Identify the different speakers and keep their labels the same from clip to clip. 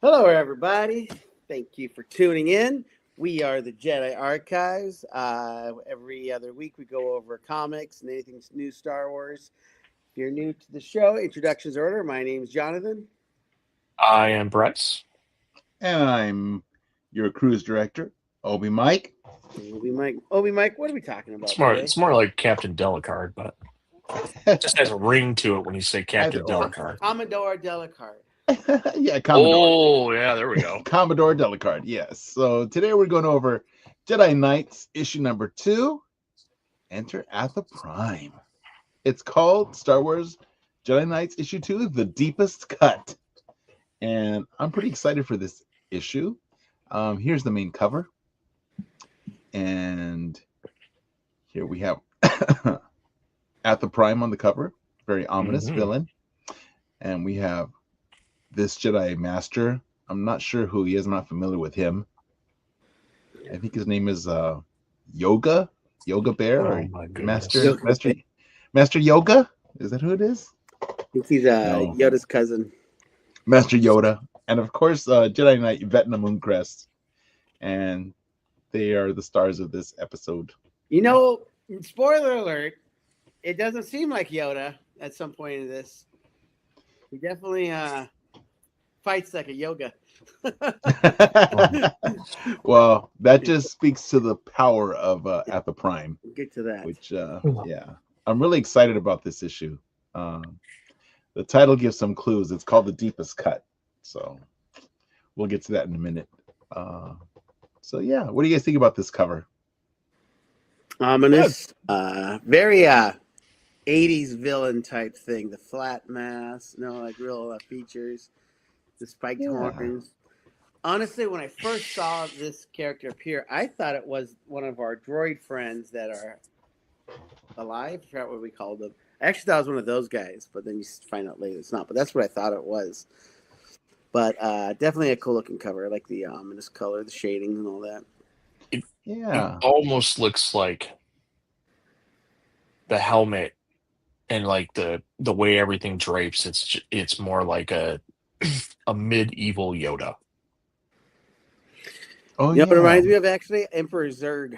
Speaker 1: Hello, everybody. Thank you for tuning in. We are the Jedi Archives. Every other week, we go over comics and anything new Star Wars. If you're new to the show, introductions order. My name's Jonathan.
Speaker 2: I am Bryce.
Speaker 3: And I'm your cruise director, Obi Mike.
Speaker 1: Obi Mike. Obi Mike, what are we talking
Speaker 2: It's
Speaker 1: about
Speaker 2: more
Speaker 1: today?
Speaker 2: it's more like Captain Delicard, but it just has a ring to it when you say
Speaker 3: Either
Speaker 2: Captain
Speaker 3: or.
Speaker 2: Delicard.
Speaker 1: Commodore Delicard.
Speaker 3: Yeah, Commodore.
Speaker 2: Oh yeah, there we go.
Speaker 3: Commodore Delicard, yes. So today we're going over Jedi Knights issue number 2, Enter at the Prime. It's called Star Wars Jedi Knights issue 2, The Deepest Cut. And I'm pretty excited for this issue. Here's the main cover. And here we have at the Prime on the cover. Very ominous villain. And we have this Jedi Master. I'm not sure who he is. I'm not familiar with him. I think his name is Yoga Bear,
Speaker 2: Oh
Speaker 3: or
Speaker 2: my
Speaker 3: Master
Speaker 2: goodness.
Speaker 3: Master Yoga. Is that who it is?
Speaker 1: I think he's
Speaker 3: No.
Speaker 1: Yoda's cousin.
Speaker 3: Master Yoda, and of course Jedi Knight Vecna Mooncrest, and they are the stars of this episode.
Speaker 1: You know, spoiler alert, it doesn't seem like Yoda at some point in this. He definitely fights like a yoga.
Speaker 3: Well, that just speaks to the power of at the Prime,
Speaker 1: We'll get to that.
Speaker 3: which yeah, I'm really excited about this issue. The title gives some clues. It's called The Deepest Cut, so we'll get to that in a minute. So yeah, what do you guys think about this cover?
Speaker 1: Ominous, very 80s villain type thing. The flat mask, like real features, the spiked horns. Honestly, when I first saw this character appear, I thought it was one of our droid friends that are alive. I forgot what we called them. I actually thought it was one of those guys, but then you find out later it's not. But that's what I thought it was. But definitely a cool looking cover. I like the ominous color, the shading, and all that.
Speaker 2: It
Speaker 3: Yeah,
Speaker 2: almost looks like the helmet and like the way everything drapes. It's more like a medieval Yoda.
Speaker 3: oh
Speaker 1: You know what it
Speaker 3: yeah.
Speaker 1: reminds me of actually? Emperor Zurg.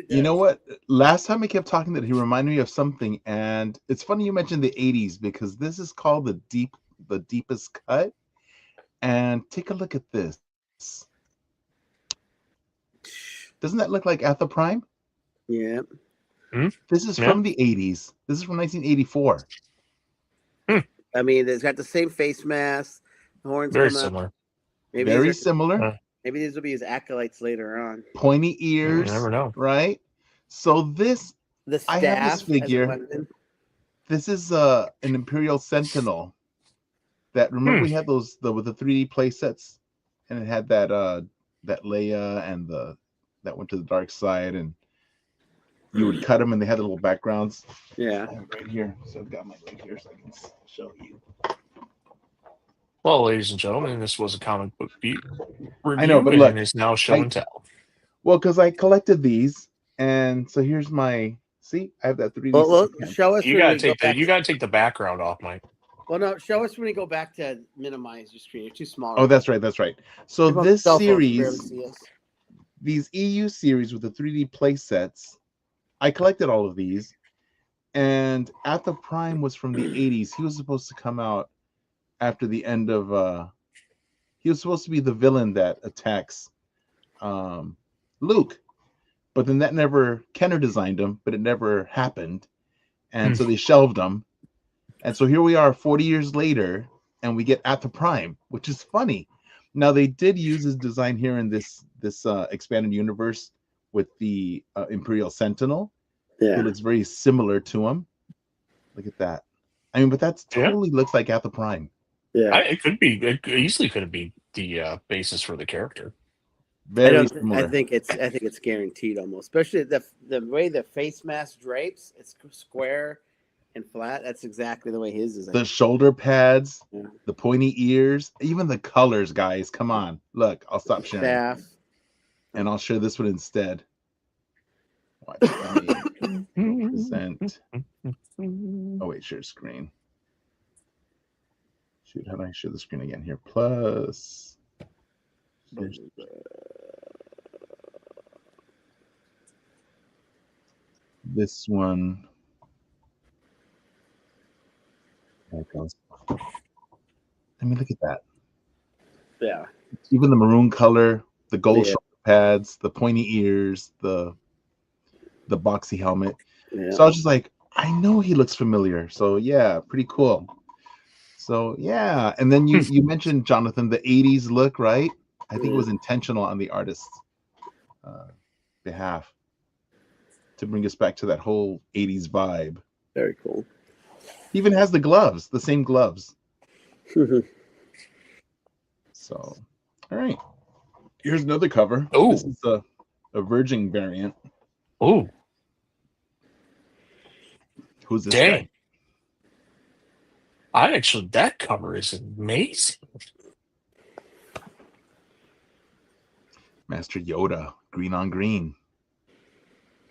Speaker 3: You know what? Last time I kept talking that he reminded me of something, and it's funny you mentioned the 80s because this is called the deepest cut. And take a look at this. Doesn't that look like at the Prime?
Speaker 1: Yeah.
Speaker 3: This is
Speaker 2: Yeah.
Speaker 3: from the 80s. This is from 1984.
Speaker 1: I mean, it's got the same face mask. The horns
Speaker 2: Very
Speaker 1: come out.
Speaker 2: similar.
Speaker 1: Maybe
Speaker 3: Very
Speaker 1: these are,
Speaker 3: similar.
Speaker 1: maybe these will be his acolytes later on.
Speaker 3: Pointy
Speaker 2: You
Speaker 3: ears.
Speaker 2: never know.
Speaker 3: Right? So this,
Speaker 1: The staff,
Speaker 3: I have this
Speaker 1: as a
Speaker 3: figure.
Speaker 1: weapon.
Speaker 3: This is an Imperial Sentinel. That remember we had those with the 3D play sets, and it had that that Leia and that went to the dark side, and you would cut them, and they had the little backgrounds.
Speaker 1: Yeah.
Speaker 3: I have it right here, so I've got my right here, so I can show you.
Speaker 2: Well, ladies and gentlemen, this was a comic book review,
Speaker 3: I know, but look,
Speaker 2: and it's now show and tell.
Speaker 3: Well, because I collected these, and so here's my. See, I have that 3D.
Speaker 1: Well, show us.
Speaker 2: You gotta take the background off, Mike.
Speaker 1: Well, no, show us when you go back to minimize your screen. You're too small.
Speaker 3: Oh, that's right. That's right. So
Speaker 1: People on
Speaker 3: this
Speaker 1: cell phones barely
Speaker 3: series,
Speaker 1: see us.
Speaker 3: these EU series with the 3D play sets, I collected all of these, and At the Prime was from the 80s. He was supposed to come out after the end of. He was supposed to be the villain that attacks Luke, but then that never. Kenner designed him, but it never happened, and so they shelved him. And so here we are 40 years later, and we get At the Prime, which is funny. Now, they did use his design here in this expanded universe with the Imperial Sentinel.
Speaker 1: Yeah.
Speaker 3: It looks very similar to him. Look at that. I mean, but that's totally looks like At the Prime.
Speaker 1: Yeah.
Speaker 2: It could be. It easily could be the basis for the character.
Speaker 3: Very similar.
Speaker 1: I think it's guaranteed almost, especially the way the face mask drapes. It's square and flat. That's exactly the way his is.
Speaker 3: The shoulder pads,
Speaker 1: Yeah.
Speaker 3: the pointy ears, even the colors, guys. Come on. Look, I'll stop sharing.
Speaker 1: Staff.
Speaker 3: And I'll share this one instead. Watch. Present. Oh, wait, share screen. Shoot, how do I share the screen again here? Plus, there's this one. There it goes. I mean, look at that.
Speaker 1: Yeah.
Speaker 3: Even the maroon color, the gold
Speaker 1: Yeah.
Speaker 3: shoulder pads, the pointy ears, the boxy helmet.
Speaker 1: Yeah.
Speaker 3: So I was just like, I know he looks familiar. So yeah, pretty cool. So yeah, and then you mentioned, Jonathan, the 80s look, right? I think it was intentional on the artist's behalf to bring us back to that whole 80s vibe.
Speaker 1: Very cool.
Speaker 3: He even has the gloves, the same gloves. So, all right. Here's another cover.
Speaker 2: Oh.
Speaker 3: This is a Virgin variant.
Speaker 2: Oh.
Speaker 3: Who's this
Speaker 2: Dang.
Speaker 3: guy?
Speaker 2: That cover is amazing.
Speaker 3: Master Yoda, green on green.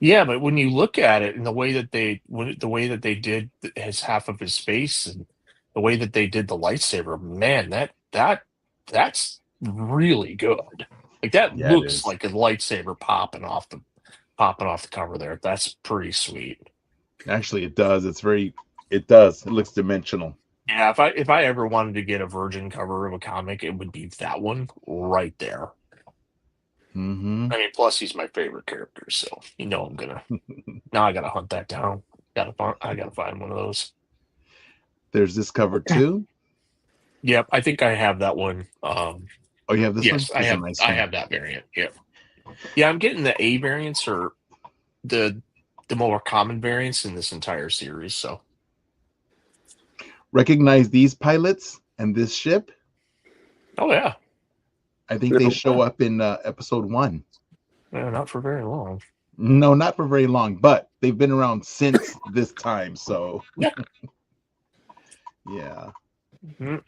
Speaker 2: Yeah, but when you look at it and the way that they did his half of his face and the way that they did the lightsaber, man, that's really good. Like that
Speaker 3: Yeah, it
Speaker 2: looks
Speaker 3: is.
Speaker 2: like a lightsaber popping off the cover there. That's pretty sweet.
Speaker 3: Actually, it does. It does. It looks dimensional.
Speaker 2: Yeah, if I ever wanted to get a Virgin cover of a comic, it would be that one right there.
Speaker 3: Mm-hmm.
Speaker 2: I mean, plus he's my favorite character, so I'm gonna. Now I gotta hunt that down. I gotta find one of those.
Speaker 3: There's this cover too.
Speaker 2: Yep, I think I have that one.
Speaker 3: Oh, you have this one?
Speaker 2: Yes, I have. I have that variant. Yep. Yeah, I'm getting the A variants or the more common variants in this entire series. So
Speaker 3: Recognize these pilots and this ship?
Speaker 2: Oh yeah.
Speaker 3: I think they show up in episode 1.
Speaker 2: Yeah, not for very long.
Speaker 3: No, not for very long, but they've been around since this time. So
Speaker 2: yeah.
Speaker 3: Yeah.
Speaker 2: Mm-hmm.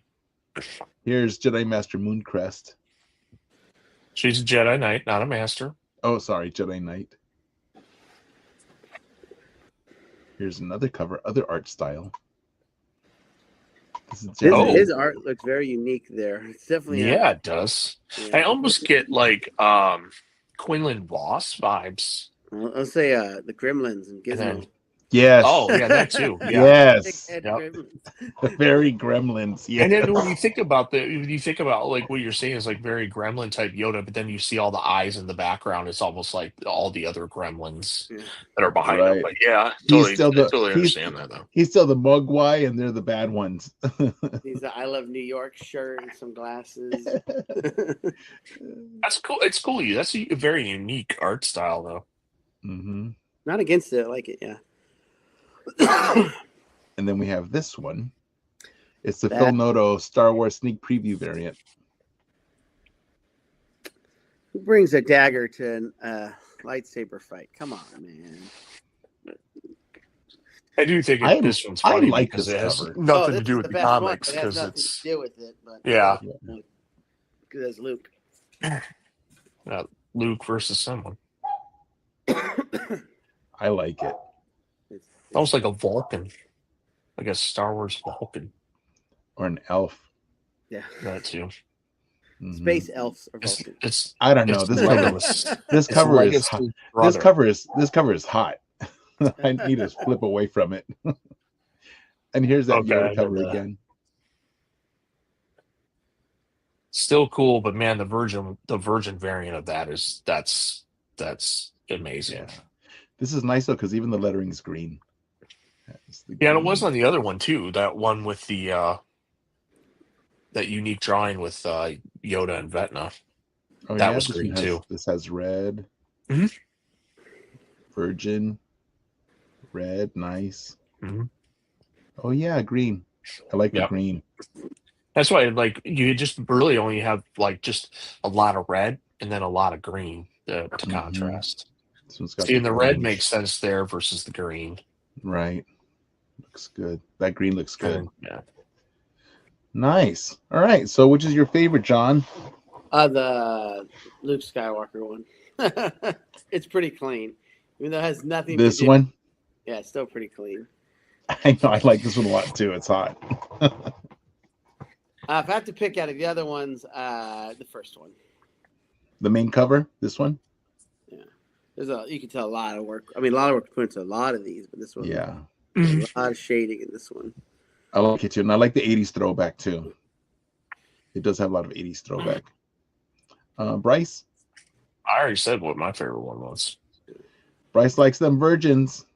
Speaker 3: Here's Jedi Master Mooncrest.
Speaker 2: She's a Jedi Knight, not a Master.
Speaker 3: Oh, sorry, Jedi Knight. Here's another cover, other art style. This is
Speaker 1: his art looks very unique there. It's definitely
Speaker 2: it does. Yeah. I almost get like Quinlan Voss vibes.
Speaker 1: I'll say the Gremlins and Gizmo.
Speaker 3: Yes.
Speaker 2: Oh, yeah, that too. Yeah.
Speaker 3: Yes.
Speaker 1: Yep.
Speaker 3: Very Gremlins. Yeah.
Speaker 2: And then when you think about like what you're saying is like very Gremlin type Yoda, but then you see all the eyes in the background. It's almost like all the other Gremlins that are behind him. But yeah, totally understand that though.
Speaker 3: He's still the Mogwai, and they're the bad ones.
Speaker 1: He's the I Love New York shirt and some glasses.
Speaker 2: That's cool. It's cool. That's a very unique art style though.
Speaker 3: Mm-hmm.
Speaker 1: Not against it. I like it. Yeah.
Speaker 3: And then we have this one. It's the Phil Noto Star Wars sneak preview variant.
Speaker 1: Who brings a dagger to a lightsaber fight? Come on, man.
Speaker 2: I do think this one's funny because it has nothing to do with the comics.
Speaker 1: It has nothing to do with it. But
Speaker 2: yeah.
Speaker 1: Because it's Luke.
Speaker 2: Luke versus someone.
Speaker 3: I like it.
Speaker 2: It's almost like a Vulcan, like a Star Wars Vulcan,
Speaker 3: or an elf.
Speaker 1: Yeah,
Speaker 2: that too.
Speaker 1: Space elves or Vulcans.
Speaker 3: I don't know. This cover is hot. I need to flip away from it. And here's that Yoda cover again.
Speaker 2: Still cool, but man, the Virgin variant of that that's amazing.
Speaker 3: Yeah. This is nice though, because even the lettering's green.
Speaker 2: Yeah, and it was on the other one too. That one with the that unique drawing with Yoda and Vecna.
Speaker 3: Oh,
Speaker 2: that was green too.
Speaker 3: This has red.
Speaker 2: Mm-hmm.
Speaker 3: Virgin. Red, nice.
Speaker 2: Mm-hmm.
Speaker 3: Oh yeah, green. I like the green.
Speaker 2: That's why, like, you just really only have like just a lot of red and then a lot of green to contrast. See, and the red makes sense there versus the green.
Speaker 3: Right. Looks good. That green looks good.
Speaker 2: Yeah.
Speaker 3: Nice. All right. So, which is your favorite, John?
Speaker 1: The Luke Skywalker one. It's pretty clean, even though it has nothing.
Speaker 3: This
Speaker 1: to do.
Speaker 3: one.
Speaker 1: Yeah, it's still pretty clean.
Speaker 3: I know. I like this one a lot too. It's hot.
Speaker 1: If I have to pick out of the other ones, the first one.
Speaker 3: The main cover, this one.
Speaker 1: Yeah, you can tell a lot of work. I mean, a lot of work put into a lot of these, but this one,
Speaker 3: Yeah,
Speaker 1: a lot of shading in this one.
Speaker 3: I like it too, and I like the '80s throwback too. It does have a lot of '80s throwback. Bryce.
Speaker 2: I already said what my favorite one was.
Speaker 3: Bryce likes them virgins.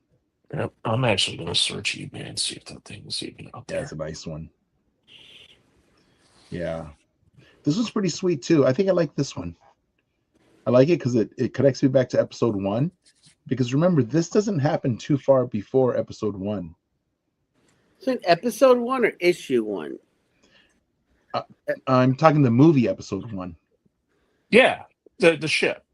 Speaker 2: Yep. I'm actually going to search eBay and see if that thing is even out there.
Speaker 3: That's a nice one. Yeah. This one's pretty sweet too. I think I like this one. I like it because it connects me back to episode 1. Because remember, this doesn't happen too far before episode 1.
Speaker 1: So episode 1 or issue 1?
Speaker 3: I'm talking the movie episode 1.
Speaker 2: Yeah, the ship.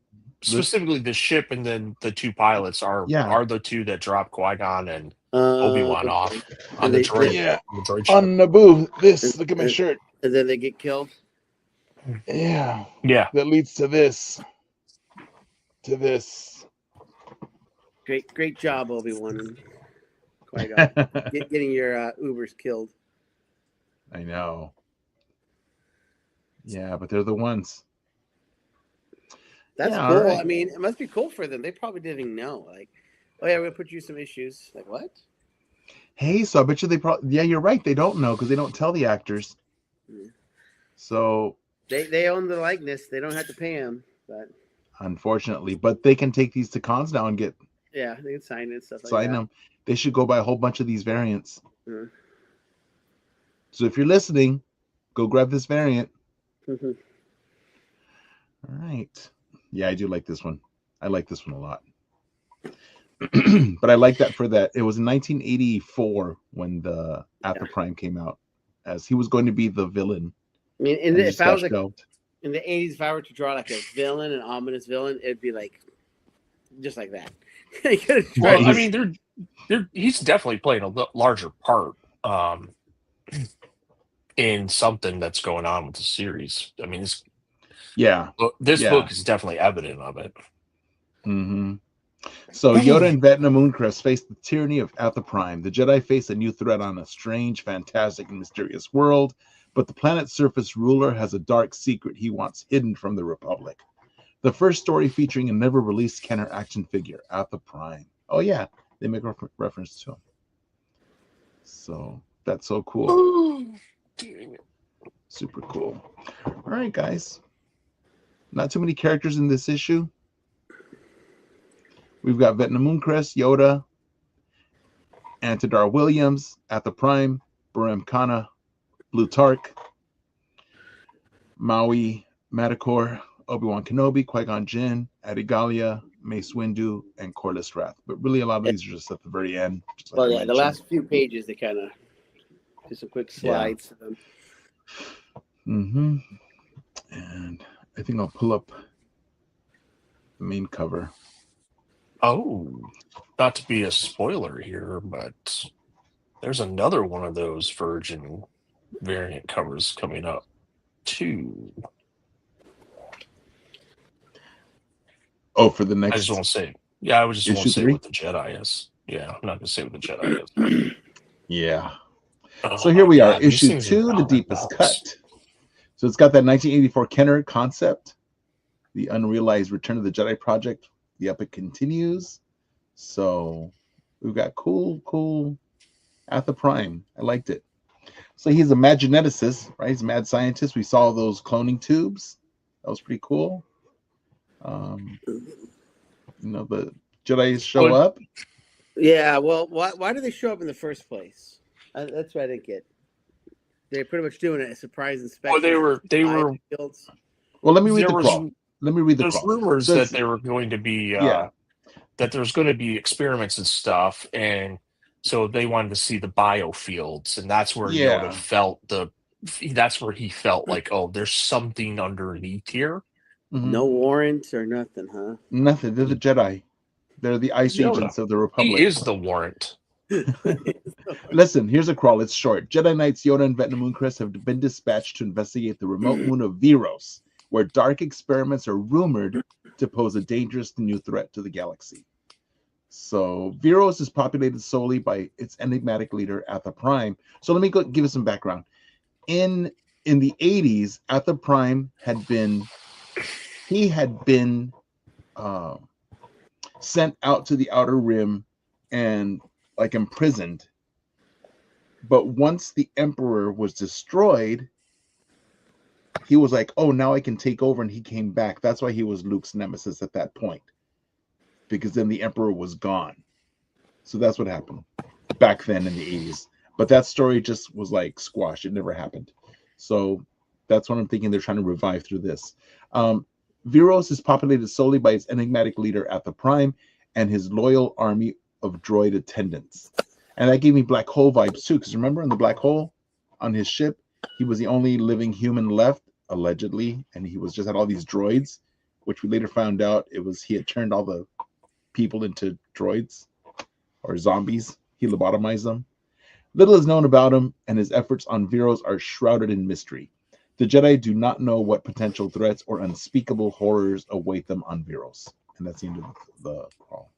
Speaker 2: Specifically the ship, and then the 2 pilots are the 2 that drop Qui-Gon and Obi-Wan off on the droid.
Speaker 3: Yeah,
Speaker 2: on the droid
Speaker 3: on
Speaker 2: ship.
Speaker 3: Naboo. Look at my shirt.
Speaker 1: And then they get killed.
Speaker 3: Yeah.
Speaker 2: That
Speaker 3: leads to this.
Speaker 1: Great job, Obi-Wan and Qui-Gon. Getting your Ubers killed.
Speaker 3: I know. Yeah, but they're the ones.
Speaker 1: That's cool. Right. I mean, it must be cool for them. They probably didn't even know. Like, oh yeah, we're gonna put you some issues. Like what?
Speaker 3: Hey, so I bet you they probably. Yeah, you're right. They don't know because they don't tell the actors. So
Speaker 1: they own the likeness. They don't have to pay them. But
Speaker 3: unfortunately, but they can take these to cons now and get.
Speaker 1: Yeah, they can sign it and stuff like that.
Speaker 3: Sign them. They should go buy a whole bunch of these variants.
Speaker 1: Mm-hmm.
Speaker 3: So if you're listening, go grab this variant.
Speaker 1: Mm-hmm.
Speaker 3: All right. Yeah, I do like this one. I like this one a lot. But I like that for that. It was in 1984 when the After Prime came out, as he was going to be the villain.
Speaker 1: I mean, if I was like in the 80s, if I were to draw like a villain, an ominous villain, it'd be like just like that.
Speaker 2: Well, I mean, he's definitely playing a larger part in something that's going on with the series. I mean, this book is definitely evident of it.
Speaker 3: Mm-hmm. So Yoda and Vecna Mooncrest face the tyranny of Atha Prime. The Jedi face a new threat on a strange, fantastic, and mysterious world, but the planet's surface ruler has a dark secret he wants hidden from the Republic. The first story featuring a never-released Kenner action figure, Atha Prime. Oh yeah, they make reference to him. So that's so cool. Super cool. All right, guys. Not too many characters in this issue. We've got Vecna Mooncrest, Yoda, Antidar Williams, Atha Prime, Barem Kana, Blue Tark, Maui Madakor, Obi-Wan Kenobi, Qui-Gon Jinn, Adigalia, Mace Windu, and Corliss Wrath. But really, a lot of these are just at the very end.
Speaker 1: The last few pages, they kind of do some quick slides.
Speaker 3: Mm-hmm. And I think I'll pull up the main cover.
Speaker 2: Oh, not to be a spoiler here, but there's another one of those Virgin variant covers coming up too.
Speaker 3: Oh, for the next.
Speaker 2: I just won't say. Yeah, I just won't say
Speaker 3: 3?
Speaker 2: what the Jedi is. Yeah, I'm not gonna say what the Jedi is.
Speaker 3: Yeah. So here we are, issue 2, The Deepest Cut. So it's got that 1984 Kenner concept, the unrealized Return of the Jedi project. The epic continues. So we've got cool Atha Prime. I liked it. So he's a mad geneticist, right? He's a mad scientist. We saw those cloning tubes. That was pretty cool. The Jedi show up.
Speaker 1: Yeah, well, why do they show up in the first place? That's what I didn't get. They're pretty much doing a surprise inspection.
Speaker 2: Well, they were.
Speaker 3: Well, let me read the crawl.
Speaker 2: There's rumors that they were going to be that there's going to be experiments and stuff, and so they wanted to see the biofields, and that's where Yoda felt that's where he felt like, oh, there's something underneath here.
Speaker 3: Mm-hmm.
Speaker 1: No warrant or nothing, huh?
Speaker 3: Nothing. They're the Jedi. They're the ice agents of the Republic.
Speaker 2: He is the warrant.
Speaker 3: Listen, here's a crawl. It's short. Jedi Knights Yoda and Vecna Mooncrest have been dispatched to investigate the remote moon of Veros, where dark experiments are rumored to pose a dangerous new threat to the galaxy. So Veros is populated solely by its enigmatic leader, Atha Prime. So let me give you some background. In in the 80s, at the Prime had been uh, sent out to the Outer Rim and like imprisoned. But once the Emperor was destroyed, he was like, "Oh, now I can take over," and he came back. That's why he was Luke's nemesis at that point, because then the Emperor was gone. So that's what happened back then in the 80s. But that story just was like squashed. It never happened. So that's what I'm thinking they're trying to revive through this. Viros is populated solely by its enigmatic leader at the Prime and his loyal army of droid attendants. And that gave me Black Hole vibes too, because remember in the Black Hole on his ship, he was the only living human left, allegedly, and he was just had all these droids, which we later found out he had turned all the people into droids or zombies. He lobotomized them. Little is known about him, and his efforts on Viros are shrouded in mystery. The Jedi do not know what potential threats or unspeakable horrors await them on Viros. And that's the end of the crawl.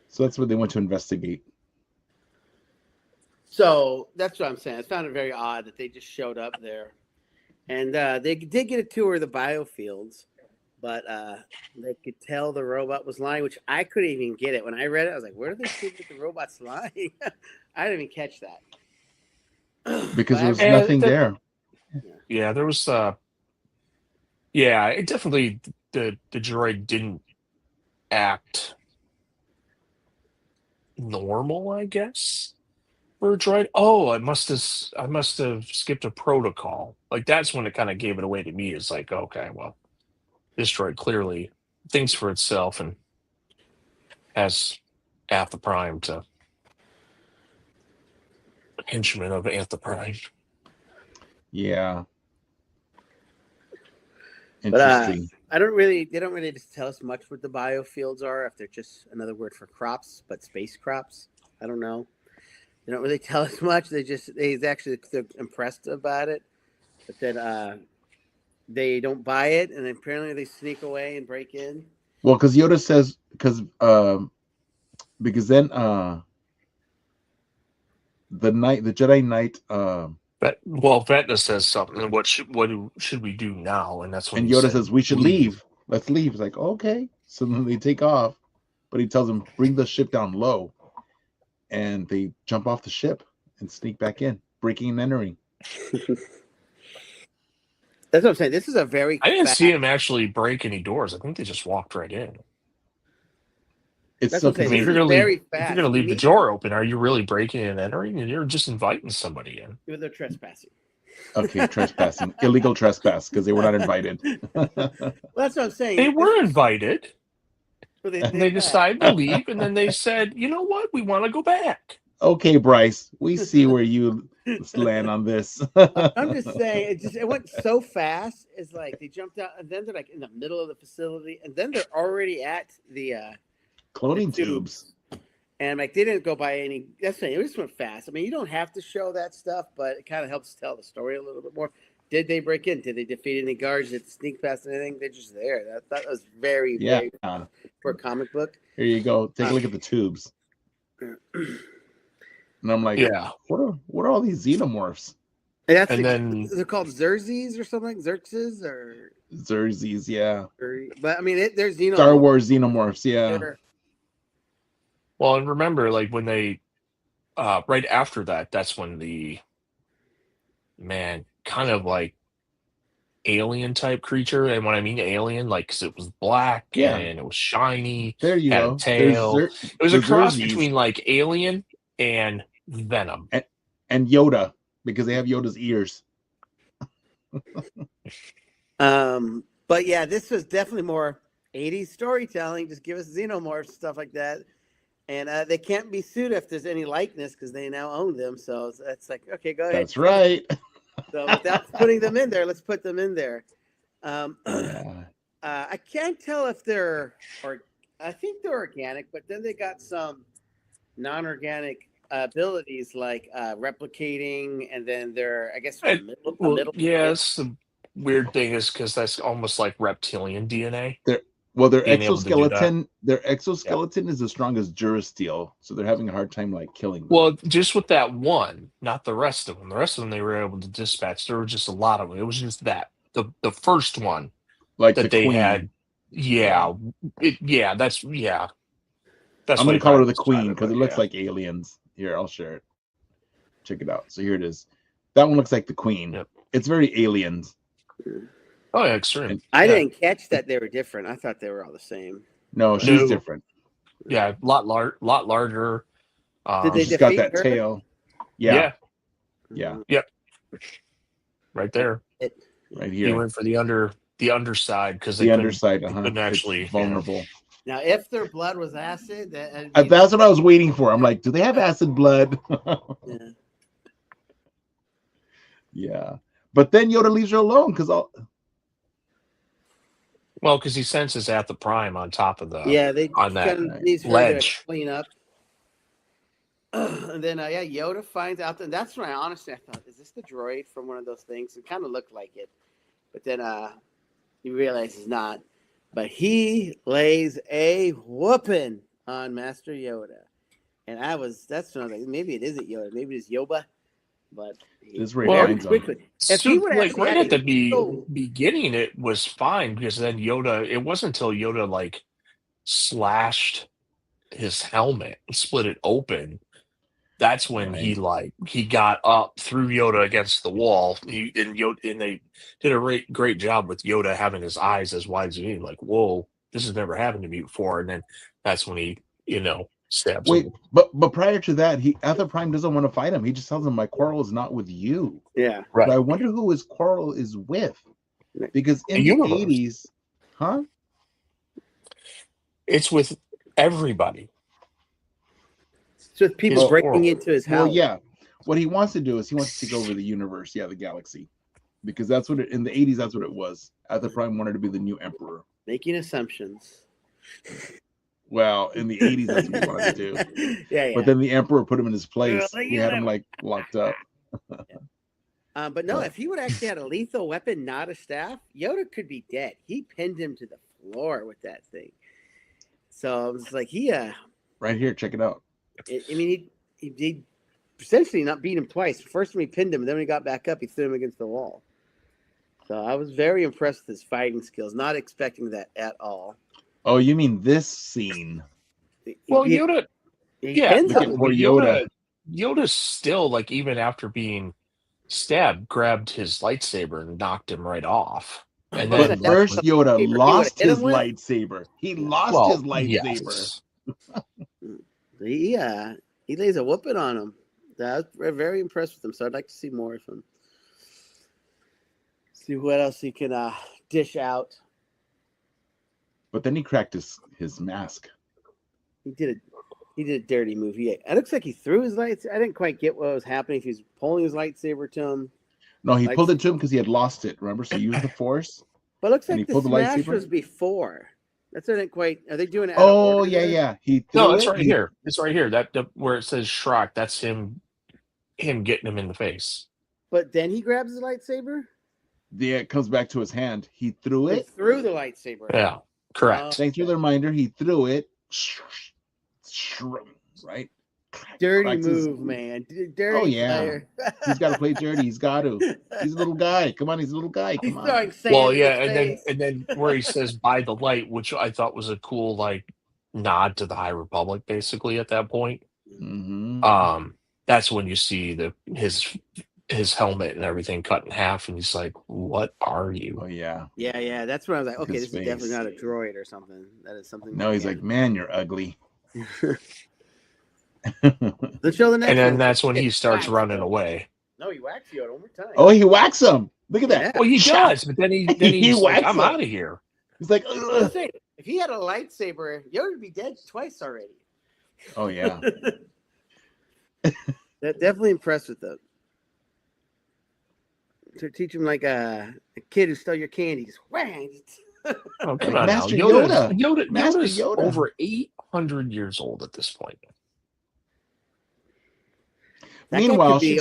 Speaker 3: So that's what they went to investigate.
Speaker 1: So that's what I'm saying. I found it very odd that they just showed up there. And they did get a tour of the biofields, but they could tell the robot was lying, which I couldn't even get it. When I read it, I was like, where do they see that the robot's lying? I didn't even catch that.
Speaker 3: Because there was nothing there.
Speaker 2: Yeah, there was it definitely the droid didn't act normal, I guess, for a droid. Oh, I must have skipped a protocol. Like that's when it kind of gave it away to me. It's like, okay, well, this droid clearly thinks for itself and has Atha Prime to henchman of Atha Prime.
Speaker 3: Yeah. Interesting.
Speaker 1: But they don't really just tell us much what the biofields are, if they're just another word for crops, but space crops. I don't know. They don't really tell us much. They're impressed about it, but then they don't buy it, and apparently they sneak away and break in.
Speaker 3: Well, because Yoda says because then the Jedi Knight
Speaker 2: Vecna says something. What should we do now? And that's when
Speaker 3: and Yoda says we should leave. Let's leave. It's like, okay. So then they take off, but he tells them bring the ship down low, and they jump off the ship and sneak back in, breaking and entering.
Speaker 1: That's what I'm saying. This is a very.
Speaker 2: I didn't see him actually break any doors. I think they just walked right in.
Speaker 3: It's so
Speaker 2: if you're going to leave the door open, are you really breaking and entering? And you're just inviting somebody in.
Speaker 1: They're trespassing.
Speaker 3: Okay, trespassing, illegal trespass because they were not invited.
Speaker 1: Well, that's what I'm saying.
Speaker 2: They were invited. They decided to leave, and then they said, "You know what? We want to go back."
Speaker 3: Okay, Bryce, we see where you land on this.
Speaker 1: I'm just saying, it went so fast. It's like they jumped out, and then they're like in the middle of the facility, and then they're already at the
Speaker 3: cloning tubes.
Speaker 1: And like they didn't go by any. That's saying it just went fast. I mean, you don't have to show that stuff, but it kind of helps tell the story a little bit more. Did they break in? Did they defeat any guards? Did they sneak past anything? They're just there. That was very for a comic book.
Speaker 3: Here you go. Take a look at the tubes. And I'm like, what are all these xenomorphs?
Speaker 1: And then they're called Xerxes or something, Xerxes or
Speaker 3: Xerxes, yeah.
Speaker 1: But I mean, there's
Speaker 3: Star Wars xenomorphs, yeah.
Speaker 2: Well, and remember, like when they right after that, that's when the kind of like alien type creature, and when I mean alien, like because it was black and it was shiny,
Speaker 3: there you go.
Speaker 2: A tail. It was a cross between like alien and Venom
Speaker 3: and Yoda, because they have Yoda's ears.
Speaker 1: But yeah, this was definitely more 80s storytelling. Just give us xenomorphs, stuff like that. And they can't be sued if there's any likeness because they now own them. So it's like, okay, go ahead.
Speaker 3: That's right.
Speaker 1: So without putting them in there, let's put them in there. I can't tell if they're, I think they're organic, but then they got some non-organic abilities like replicating, and then they're, I guess,
Speaker 2: yeah, it's the weird thing is because that's almost like reptilian DNA.
Speaker 3: Well, their
Speaker 2: being able to do that.
Speaker 3: exoskeleton is as strong as Durasteel, so they're having a hard time like killing them.
Speaker 2: Well, just with that one, not the rest of them. The rest of them they were able to dispatch. There were just a lot of them. It was just that the first one
Speaker 3: Like
Speaker 2: that
Speaker 3: the
Speaker 2: they
Speaker 3: queen.
Speaker 2: had. Yeah, that's That's
Speaker 3: I'm
Speaker 2: what
Speaker 3: gonna
Speaker 2: he
Speaker 3: call her
Speaker 2: probably
Speaker 3: the queen
Speaker 2: described,
Speaker 3: because
Speaker 2: but
Speaker 3: it looks
Speaker 2: yeah.
Speaker 3: like aliens. Here, I'll share it. Check it out. So here it is. That one looks like the queen.
Speaker 2: Yep.
Speaker 3: It's very aliens.
Speaker 2: Oh yeah, extreme.
Speaker 1: I
Speaker 2: Yeah.
Speaker 1: didn't catch that they were different. I thought they were all the same.
Speaker 3: No, she's
Speaker 2: No.
Speaker 3: different.
Speaker 2: Yeah, lot larger.
Speaker 1: Did they
Speaker 3: She's got
Speaker 1: defeat
Speaker 3: that
Speaker 1: her?
Speaker 3: tail.
Speaker 2: Yeah.
Speaker 3: Yeah.
Speaker 2: Yep. Right there.
Speaker 3: Right
Speaker 2: He
Speaker 3: here.
Speaker 2: went for the underside because
Speaker 3: The underside.
Speaker 2: they couldn't actually
Speaker 3: It's vulnerable.
Speaker 1: Now, if their blood was acid,
Speaker 3: That's what I was waiting for. I'm like, do they have acid blood?
Speaker 1: Yeah.
Speaker 3: Yeah. But then Yoda leaves her alone because
Speaker 2: Well, because he senses at the prime on top of the
Speaker 1: they
Speaker 2: on that
Speaker 1: kind of needs her
Speaker 2: ledge.
Speaker 1: to clean up. And then Yoda finds out, and that's when I thought, is this the droid from one of those things? It kind of looked like it, but then you realize it's not. But he lays a whooping on Master Yoda, and that's when I was like, maybe it isn't Yoda, maybe it's Yoba, but very quickly.
Speaker 2: If he would like right at the beginning, it was fine because then Yoda. It wasn't until Yoda like slashed his helmet, split it open. That's when he got up, threw Yoda against the wall. And they did a great job with Yoda having his eyes as wide as he needed. Like, whoa, this has never happened to me before. And then that's when he, stabs him.
Speaker 3: But prior to that, Arthur Prime doesn't want to fight him. He just tells him, "My quarrel is not with you."
Speaker 1: Yeah,
Speaker 2: right.
Speaker 3: So I wonder who his quarrel is with, because in the 80s, huh?
Speaker 2: It's with everybody.
Speaker 1: So people breaking into his house.
Speaker 3: Well, yeah. What he wants to do is he wants to take over the universe, the galaxy, because that's what in the 80s. That's what it was. Arthur Prime wanted to be the new emperor.
Speaker 1: Making assumptions.
Speaker 3: Well, in the 80s, that's what he wanted to do.
Speaker 1: Yeah.
Speaker 3: But then the emperor put him in his place. He had him like locked up.
Speaker 1: But no, if he would actually had a lethal weapon, not a staff, Yoda could be dead. He pinned him to the floor with that thing. So I was like,
Speaker 3: right here, check it out.
Speaker 1: I mean, he essentially not beat him twice. First when he pinned him, and then when he got back up, he threw him against the wall. So I was very impressed with his fighting skills, not expecting that at all.
Speaker 3: Oh, you mean this scene?
Speaker 2: Well, Yoda,
Speaker 3: Yoda.
Speaker 2: Yoda's still, like, even after being stabbed, grabbed his lightsaber and knocked him right off. And
Speaker 3: then first Yoda lost his lightsaber. He lost his lightsaber.
Speaker 1: Yes. He lays a whooping on him. I was very impressed with him, so I'd like to see more of him. See what else he can dish out.
Speaker 3: But then he cracked his mask.
Speaker 1: He did a dirty move. It looks like he threw his lightsaber. I didn't quite get what was happening. If he was pulling his lightsaber to him.
Speaker 3: No, he pulled it to him because he had lost it. Remember? So he used the Force.
Speaker 1: But it looks like the smash was before. That's I didn't quite. Are they doing it?
Speaker 3: Oh yeah.
Speaker 2: It's right here. It's right here. That where it says Shrek. That's him getting him in the face.
Speaker 1: But then he grabs his lightsaber.
Speaker 3: Yeah, it comes back to his hand. He threw it.
Speaker 1: He threw the lightsaber.
Speaker 2: Yeah, correct.
Speaker 3: Thanks for the reminder. He threw it. Right.
Speaker 1: Dirty move, man. Dirty.
Speaker 3: Oh yeah. He's got to play dirty. He's got to. He's a little guy. Come on, he's a little guy. Come on.
Speaker 2: Well, yeah, and then where he says "by the light," which I thought was a cool nod to the High Republic, basically at that point.
Speaker 3: Mm-hmm.
Speaker 2: That's when you see his helmet and everything cut in half, and he's like, "What are you?"
Speaker 3: Oh yeah.
Speaker 1: Yeah. That's when I was like, okay, this is definitely not a droid or something. That is something.
Speaker 3: No, he's like, man, you're ugly.
Speaker 1: Let's show the next.
Speaker 2: And then that's when he starts running away.
Speaker 1: No, he whacks Yoda one more time.
Speaker 3: Oh, he whacks him. Look at that.
Speaker 2: Yeah. Well, he does, but then he's like, I'm out of here.
Speaker 3: He's like,
Speaker 1: if he had a lightsaber, Yoda would be dead twice already.
Speaker 3: Oh yeah.
Speaker 1: That definitely impressed with them. To teach him like a kid who stole your candy, just whang.
Speaker 2: Oh, come on, Master Yoda. Yoda's over 800 years old at this point.
Speaker 3: Meanwhile, she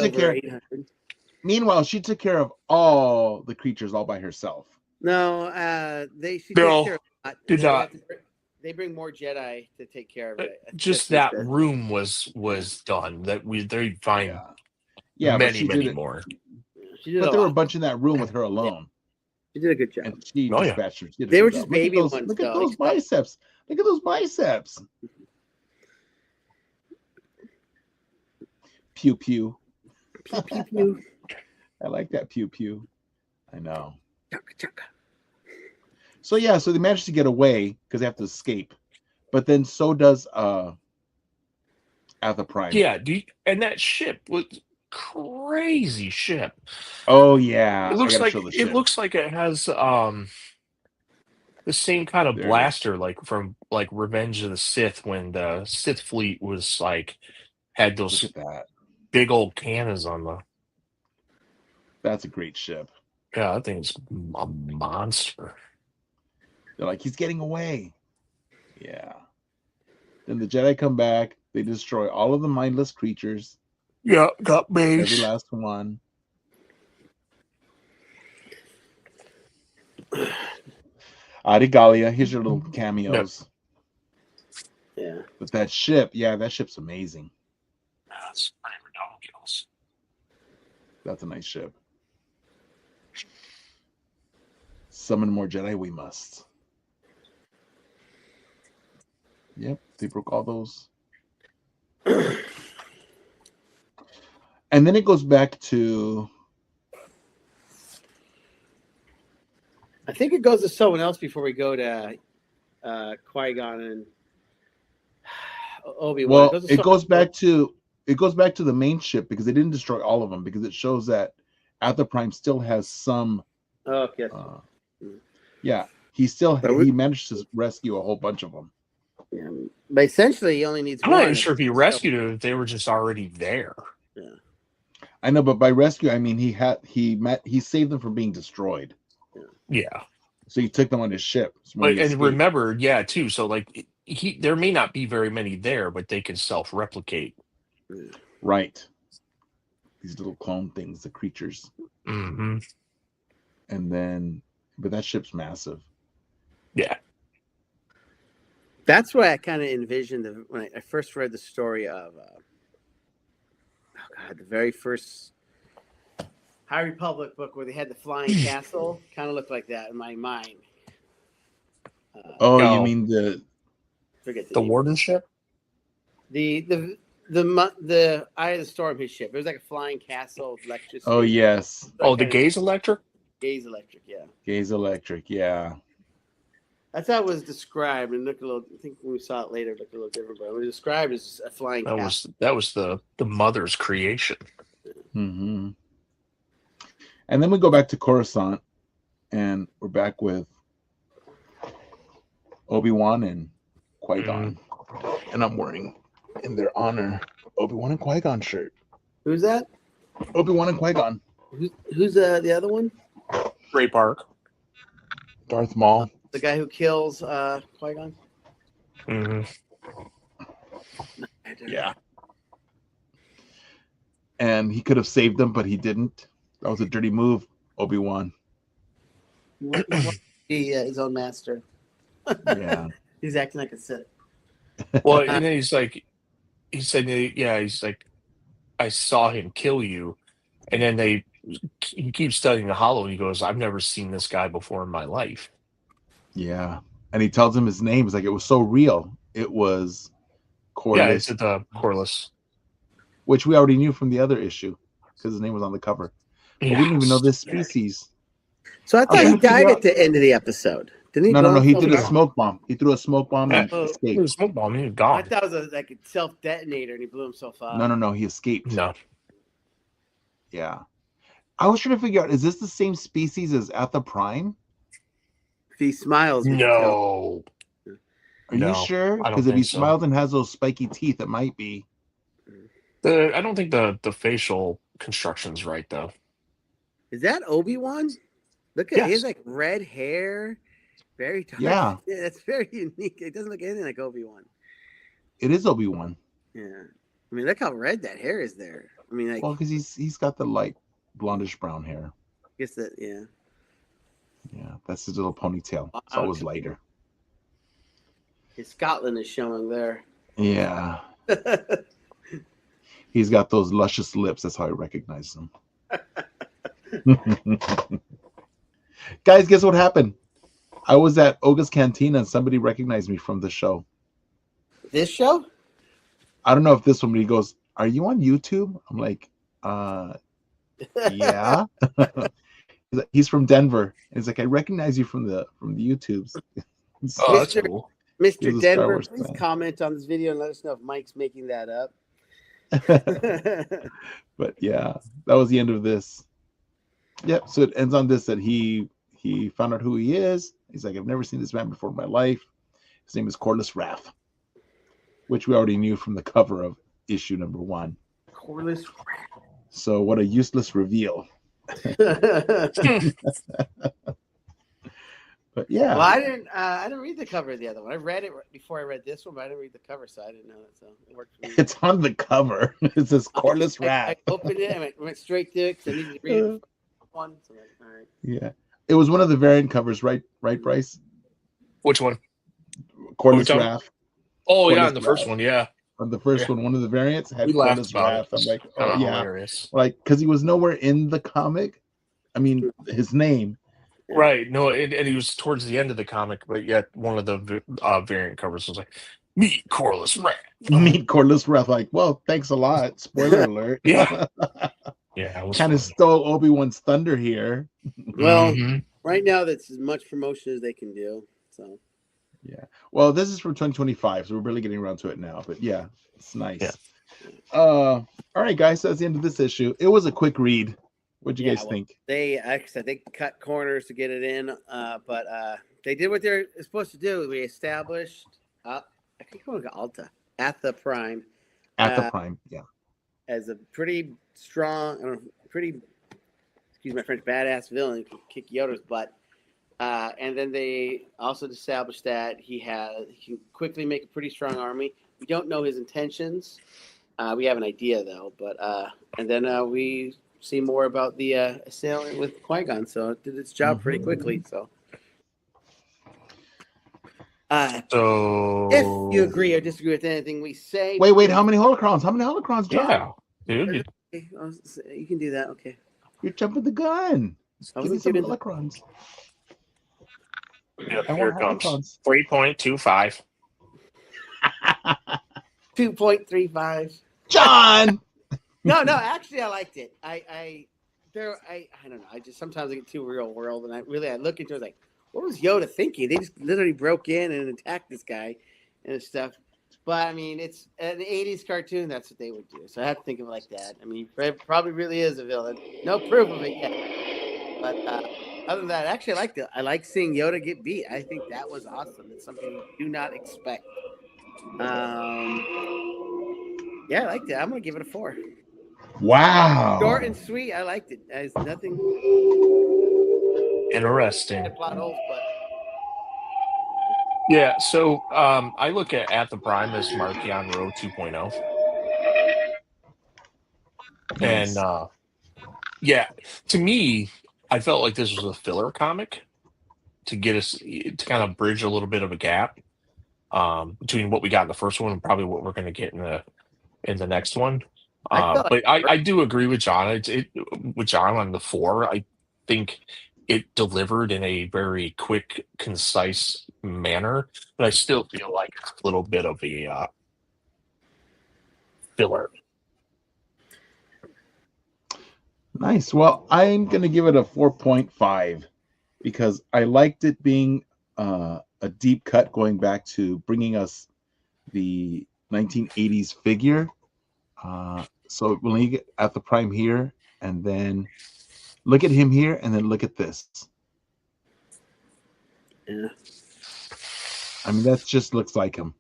Speaker 3: took care of all the creatures all by herself.
Speaker 1: No, she took care of
Speaker 2: Did not.
Speaker 1: They bring more Jedi to take care of it.
Speaker 2: Just that room was done. They find
Speaker 3: but
Speaker 2: many more.
Speaker 3: But there were a bunch in that room with her alone.
Speaker 1: She did a good job.
Speaker 3: And she dispatched her.
Speaker 1: They were just baby ones.
Speaker 3: Look at those biceps. Look at those biceps. Pew pew.
Speaker 1: Pew pew pew.
Speaker 3: I like that pew pew. I know. So yeah, so they managed to get away because they have to escape, but then so does Atha Prime.
Speaker 2: Yeah, and that ship was crazy ship.
Speaker 3: Oh yeah,
Speaker 2: it looks like it has the same kind of blaster like from like Revenge of the Sith when the Sith fleet was like had those big old cannons on the.
Speaker 3: That's a great ship.
Speaker 2: Yeah, I think it's a monster.
Speaker 3: They're like, he's getting away. Yeah. Then the Jedi come back. They destroy all of the mindless creatures.
Speaker 2: Yeah, got base.
Speaker 3: Every last one. Adigalia, here's your little cameos.
Speaker 1: Yeah.
Speaker 3: But that ship's amazing.
Speaker 2: That's ridiculous.
Speaker 3: That's a nice ship. Summon more Jedi, we must. Yep, they broke all those. And then it goes back to...
Speaker 1: I think it goes to someone else before we go to Qui-Gon and Obi-Wan.
Speaker 3: Well, it goes back to the main ship because they didn't destroy all of them because it shows that Atha Prime still has some...
Speaker 1: Oh, yes.
Speaker 3: Yeah, he managed to rescue a whole bunch of them.
Speaker 1: Yeah, but essentially, he only needs
Speaker 2: I'm
Speaker 1: one.
Speaker 2: not even sure if he rescued them if they were just already there.
Speaker 1: Yeah,
Speaker 3: I know, but by rescue, I mean he saved them from being destroyed.
Speaker 2: Yeah.
Speaker 3: So he took them on his ship.
Speaker 2: And remember, too. So like there may not be very many there, but they can self-replicate.
Speaker 3: Right. These little clone things, the creatures.
Speaker 2: Mm-hmm.
Speaker 3: And then, but that ship's massive.
Speaker 2: Yeah.
Speaker 1: That's what I kind of envisioned when I first read the story of, the very first High Republic book where they had the flying castle. Kind of looked like that in my mind.
Speaker 3: You mean the
Speaker 2: Warden ship?
Speaker 1: The Eye of the Storm, his ship. It was like a flying castle of electricity.
Speaker 3: Oh yes.
Speaker 2: The Gaze Electric?
Speaker 1: Gaze Electric, yeah.
Speaker 3: Gaze Electric, yeah.
Speaker 1: That's how it was described, and looked a little. I think when we saw it later, it looked a little different. But it was described as a flying castle.
Speaker 2: That was the mother's creation.
Speaker 3: Mm-hmm. And then we go back to Coruscant, and we're back with Obi-Wan and Qui-Gon, and I'm wearing, in their honor, Obi-Wan and Qui-Gon shirt.
Speaker 1: Who's that?
Speaker 3: Obi-Wan and Qui-Gon.
Speaker 1: Who's the other one?
Speaker 2: Ray Park.
Speaker 3: Darth Maul.
Speaker 1: The guy who kills Qui-Gon?
Speaker 2: Mm-hmm.
Speaker 3: Yeah. And he could have saved them, but he didn't. That was a dirty move, Obi-Wan.
Speaker 1: His own master.
Speaker 3: Yeah.
Speaker 1: He's acting like a Sith.
Speaker 2: Well, and then he's like, I saw him kill you. And then he keeps studying the Hollow, and he goes, I've never seen this guy before in my life.
Speaker 3: Yeah. And he tells him his name. It's like, it was so real. It was Corliss.
Speaker 2: Yeah, it's the Corliss.
Speaker 3: Which we already knew from the other issue, because his name was on the cover. But we didn't even know this species.
Speaker 1: So I thought he died at the end of the episode. Didn't he?
Speaker 3: No. He did a smoke bomb. He threw a smoke bomb and escaped.
Speaker 2: A smoke bomb. He was gone.
Speaker 1: I thought it was like a self detonator, and he blew himself up.
Speaker 3: No. He escaped.
Speaker 2: No.
Speaker 3: Yeah. I was trying to figure out, is this the same species as Atha Prime?
Speaker 1: If he smiles.
Speaker 2: No.
Speaker 3: Are you sure? Because if he smiles and has those spiky teeth, it might be.
Speaker 2: I don't think the facial construction's right, though.
Speaker 1: Is that Obi-Wan? Look at he has like red hair. Very dark.
Speaker 3: Yeah.
Speaker 1: That's very unique. It doesn't look anything like Obi-Wan.
Speaker 3: It is Obi-Wan.
Speaker 1: Yeah. I mean, look how red that hair is there. I mean, like,
Speaker 3: well, because he's got the light blondish brown hair.
Speaker 1: I guess that, yeah.
Speaker 3: Yeah, that's his little ponytail. It's always lighter.
Speaker 1: His Scotland is showing there.
Speaker 3: Yeah. He's got those luscious lips. That's how I recognize him. Guys, guess what happened? I was at Oga's Cantina and somebody recognized me from the show.
Speaker 1: This show?
Speaker 3: I don't know if this one, but he goes, "Are you on YouTube?" I'm like, yeah. He's from Denver. He's like, "I recognize you from the YouTubes."
Speaker 2: Oh, that's cool.
Speaker 1: Mr. Denver, please comment on this video and let us know if Mike's making that up.
Speaker 3: But yeah, that was the end of this. Yep. So it ends on this, that he found out who he is. He's like, "I've never seen this man before in my life. His name is Corliss Wrath," which we already knew from the cover of issue number 1.
Speaker 1: Corliss Wrath.
Speaker 3: So what a useless reveal. But yeah.
Speaker 1: Well, I didn't read the cover of the other one. I read it before I read this one, but I didn't read the cover, so I didn't know that. So it worked for me.
Speaker 3: It's on the cover. It says Corliss Wrath.
Speaker 1: I opened it and went straight to it because I needed to read it. One. So like, all right.
Speaker 3: Yeah. It was one of the variant covers, right, Bryce?
Speaker 2: Which one?
Speaker 3: Corliss Wrath.
Speaker 2: Oh, yeah, on the first one, yeah.
Speaker 3: On the first one, one of the variants had
Speaker 2: Corliss
Speaker 3: Wrath. I'm like, oh yeah,
Speaker 2: hilarious.
Speaker 3: Like, because he was nowhere in the comic. I mean, his name.
Speaker 2: Right. No, and he was towards the end of the comic, but yet one of the variant covers was like, "Meet Corliss Wrath."
Speaker 3: Meet Corliss Wrath. Like, well, thanks a lot. Spoiler alert.
Speaker 2: Yeah. Yeah.
Speaker 3: Kind of stole Obi-Wan's thunder here.
Speaker 1: Well, right now that's as much promotion as they can do. So.
Speaker 3: Yeah. Well, this is from 2025, so we're really getting around to it now. But yeah, it's nice.
Speaker 2: Yeah.
Speaker 3: All right, guys. So that's the end of this issue. It was a quick read. What'd you guys think?
Speaker 1: They cut corners to get it in, but they did what they're supposed to do. We established, I think we're going to Alta at the Prime.
Speaker 3: At the Prime, yeah.
Speaker 1: As a pretty strong, excuse my French, badass villain who can kick Yoda's butt. And then they also established that he can quickly make a pretty strong army. We don't know his intentions. We have an idea though, but and then we see more about the assailant with Qui-Gon, so it did its job pretty quickly. So, if you agree or disagree with anything we say,
Speaker 3: wait, how many holocrons? How many holocrons, John?
Speaker 2: Yeah, dude,
Speaker 1: you can do that. Okay,
Speaker 3: you're jumping the gun. Give me some holocrons.
Speaker 2: Yep, here it comes. 3.25.
Speaker 1: 2.35.
Speaker 3: John.
Speaker 1: No, actually, I liked it. I don't know. I just sometimes I get too real world, and I look into it like, what was Yoda thinking? They just literally broke in and attacked this guy and stuff. But I mean, it's an '80s cartoon. That's what they would do. So I have to think of it like that. I mean, Fred probably really is a villain. No proof of it yet. But other than that, actually, I liked it. I like seeing Yoda get beat. I think that was awesome. It's something you do not expect. Yeah, I liked it. I'm gonna give it a 4.
Speaker 3: Wow.
Speaker 1: Short and sweet. I liked it. There's nothing
Speaker 2: interesting.
Speaker 1: Plot holes, but
Speaker 2: yeah. So I look at the Prime as Marchion Row 2.0,
Speaker 3: Nice.
Speaker 2: and yeah, to me, I felt like this was a filler comic to get us to kind of bridge a little bit of a gap between what we got in the first one and probably what we're going to get in the next one. But I do agree with John. With John on the 4. I think it delivered in a very quick, concise manner, but I still feel like it's a little bit of a filler.
Speaker 3: Nice. Well, I'm going to give it a 4.5 because I liked it being a deep cut going back to bringing us the 1980s figure. So when you get at the Prime here, and then look at him here, and then look at this.
Speaker 1: Yeah.
Speaker 3: I mean, that just looks like him.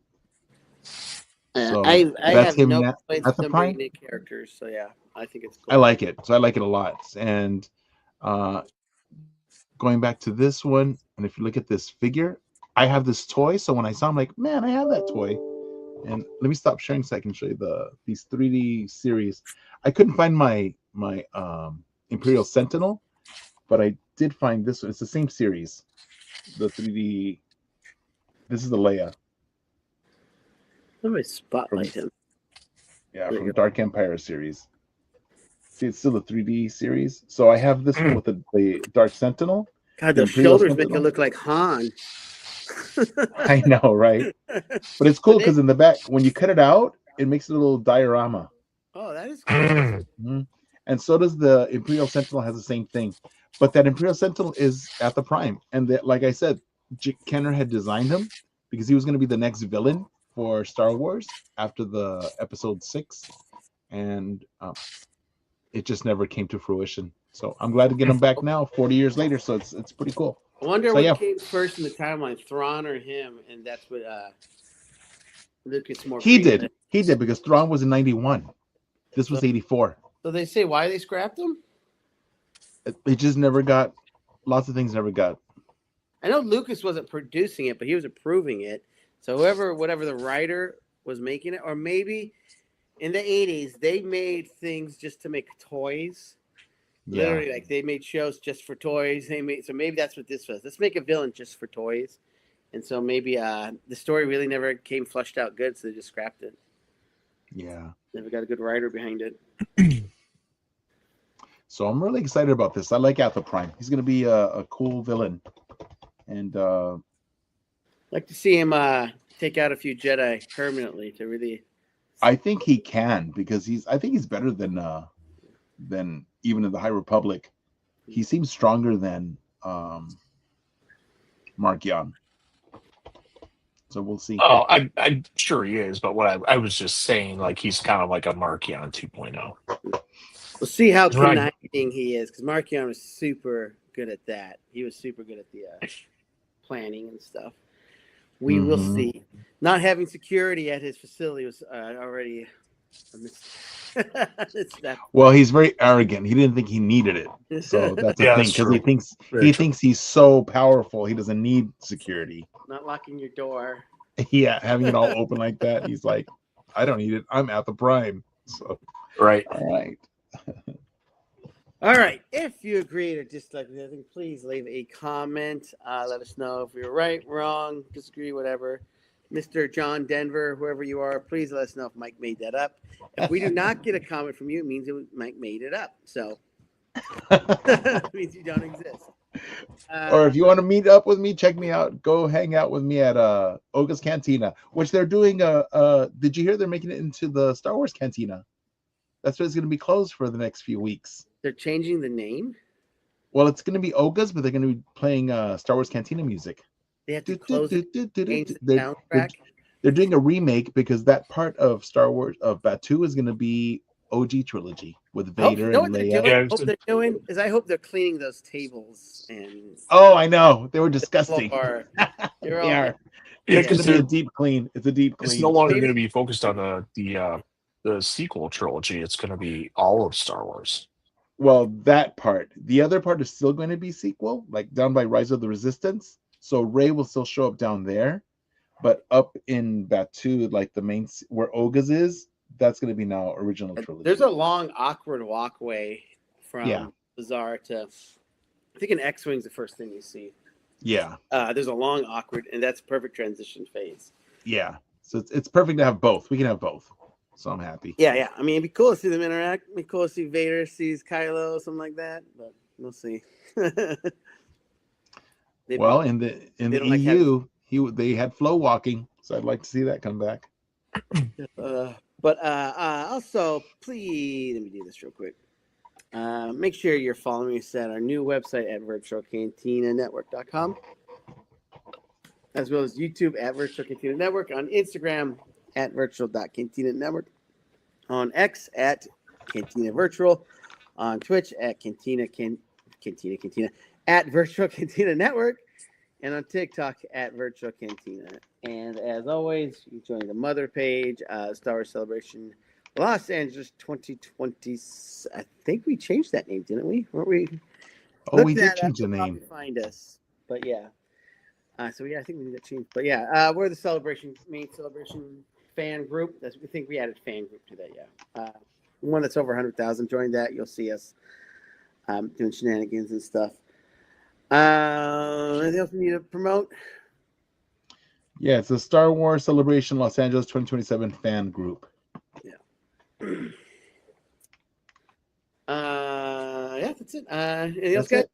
Speaker 3: So
Speaker 1: I
Speaker 3: that's
Speaker 1: have
Speaker 3: him
Speaker 1: no
Speaker 3: at the Prime.
Speaker 1: Characters, so yeah, I think it's cool.
Speaker 3: I like it. So I like it a lot. And going back to this one, and if you look at this figure, I have this toy. So when I saw him, like, man, I have that toy. And let me stop sharing so I can show you these 3D series. I couldn't find my Imperial Sentinel, but I did find this one. It's the same series. The 3D. This is the Leia.
Speaker 1: Somebody spotlight him.
Speaker 3: Yeah,
Speaker 1: There
Speaker 3: from
Speaker 1: you
Speaker 3: Dark Empire series. See, it's still a 3D series. So I have this one with the Dark Sentinel.
Speaker 1: God,
Speaker 3: The
Speaker 1: those
Speaker 3: Imperial
Speaker 1: shoulders make it
Speaker 3: Sentinel.
Speaker 1: look like Han.
Speaker 3: I know, right? But it's cool because in the back, when you cut it out, it makes it a little diorama.
Speaker 1: Oh, that is cool.
Speaker 3: Mm-hmm. And so does the Imperial Sentinel, has the same thing. But that Imperial Sentinel is at the Prime. And that, like I said, Kenner had designed him because he was going to be the next villain for Star Wars after the episode 6. And it just never came to fruition. So I'm glad to get him back now, 40 years later. So it's pretty cool.
Speaker 1: I wonder
Speaker 3: So,
Speaker 1: what
Speaker 3: yeah.
Speaker 1: came first in the timeline, Thrawn or him, and that's what Lucas more.
Speaker 3: He did because Thrawn was in 91. This was 84.
Speaker 1: So they say why they scrapped him?
Speaker 3: It just never got. Lots of things never got.
Speaker 1: I know Lucas wasn't producing it, but he was approving it. So whatever the writer was making it, or maybe in the 80s they made things just to make toys.
Speaker 3: Yeah.
Speaker 1: Literally, like they made shows just for toys. So maybe that's what this was. Let's make a villain just for toys. And so maybe the story really never came flushed out good, so they just scrapped it.
Speaker 3: Yeah.
Speaker 1: Never got a good writer behind it.
Speaker 3: So I'm really excited about this. I like Alpha Prime. He's going to be a cool villain. And
Speaker 1: like to see him take out a few Jedi permanently to really.
Speaker 3: I think he can because I think he's better than even in the High Republic. He seems stronger than Mark Young. So we'll see.
Speaker 2: Oh, I'm sure he is, but what I was just saying, like he's kind of like a Markion 2.0.
Speaker 1: We'll see how
Speaker 2: Right.
Speaker 1: conniving he is, because Markion was super good at that. He was super good at the planning and stuff. We will see. Not having security at his facility was already a mistake.
Speaker 3: Well, he's very arrogant. He didn't think he needed it, so that's the thing, because he thinks he's so powerful. He doesn't need security.
Speaker 1: Not locking your door.
Speaker 3: Yeah, having it all open like that. He's like, I don't need it. I'm at the Prime. So
Speaker 2: right.
Speaker 3: All right.
Speaker 1: All right. If you agree or dislike with anything, please leave a comment. Let us know if you're right, wrong, disagree, whatever. Mr. John Denver, whoever you are, please let us know if Mike made that up. If we do not get a comment from you, it means Mike made it up. So it means you don't exist.
Speaker 3: Or if you want to meet up with me, check me out. Go hang out with me at Oga's Cantina, which they're doing. Did you hear they're making it into the Star Wars Cantina? That's what it's going to be closed for the next few weeks.
Speaker 1: They're changing the name?
Speaker 3: Well, it's going to be Oga's, but they're going to be playing Star Wars Cantina music.
Speaker 1: They have to close it, change the soundtrack?
Speaker 3: They're doing a remake because that part of Star Wars of Batuu is going to be OG trilogy with Vader and Leia.
Speaker 1: I hope they're cleaning those tables and.
Speaker 3: Oh, I know, they were disgusting.
Speaker 1: They are.
Speaker 3: It's going to be a deep clean. It's a deep clean.
Speaker 2: It's no longer going to be focused on the sequel trilogy. It's going to be all of Star Wars.
Speaker 3: Well, that part. The other part is still going to be sequel, like down by Rise of the Resistance. So Rey will still show up down there, but up in Batuu, like the main where Oga's is, that's going to be now original trilogy.
Speaker 1: There's a long, awkward walkway from Bazaar to. I think an X-wing's the first thing you see.
Speaker 3: Yeah.
Speaker 1: There's a long, awkward, and that's perfect transition phase.
Speaker 3: Yeah. So it's perfect to have both. We can have both. So I'm happy.
Speaker 1: Yeah. I mean, it'd be cool to see them interact. It'd be cool to see Vader sees Kylo, something like that. But we'll see.
Speaker 3: Well, in the EU, they had flow walking, so I'd like to see that come back.
Speaker 1: But also, please let me do this real quick. Make sure you're following us at our new website at virtualcantinanetwork.com, as well as YouTube at Virtual Cantina Network, on Instagram at virtual.cantina.network, on X at Cantina Virtual, on Twitch at Cantina at Virtual Cantina Network, and on TikTok at Virtual Cantina. And as always, you can join the mother page, Star Wars Celebration Los Angeles 2020. I think we changed that name, didn't we? Weren't we?
Speaker 3: Oh, we did change the name.
Speaker 1: Find us, but yeah. I think we need that change. But yeah, we're the main celebration fan group. I think we added fan group to that. Yeah, one that's over 100,000. Join that. You'll see us doing shenanigans and stuff. Anything else we need to promote?
Speaker 3: Yeah, it's a Star Wars Celebration Los Angeles 2027 fan group.
Speaker 1: Yeah, that's it. Anything else,
Speaker 3: That's
Speaker 1: guys?
Speaker 3: it.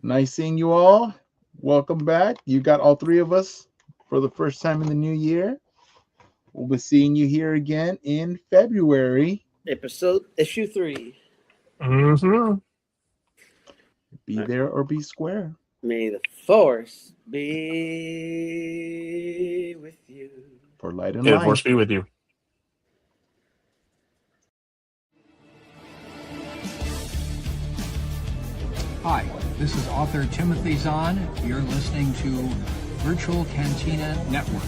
Speaker 3: Nice seeing you all. Welcome back. You got all three of us for the first time in the new year. We'll be seeing you here again in February.
Speaker 1: Issue 3.
Speaker 2: Mm-hmm.
Speaker 3: Be there or be square.
Speaker 1: May the Force be with you.
Speaker 3: For light and
Speaker 2: May the
Speaker 3: life.
Speaker 2: Force be with you.
Speaker 4: Hi, this is author Timothy Zahn. You're listening to Virtual Cantina Network.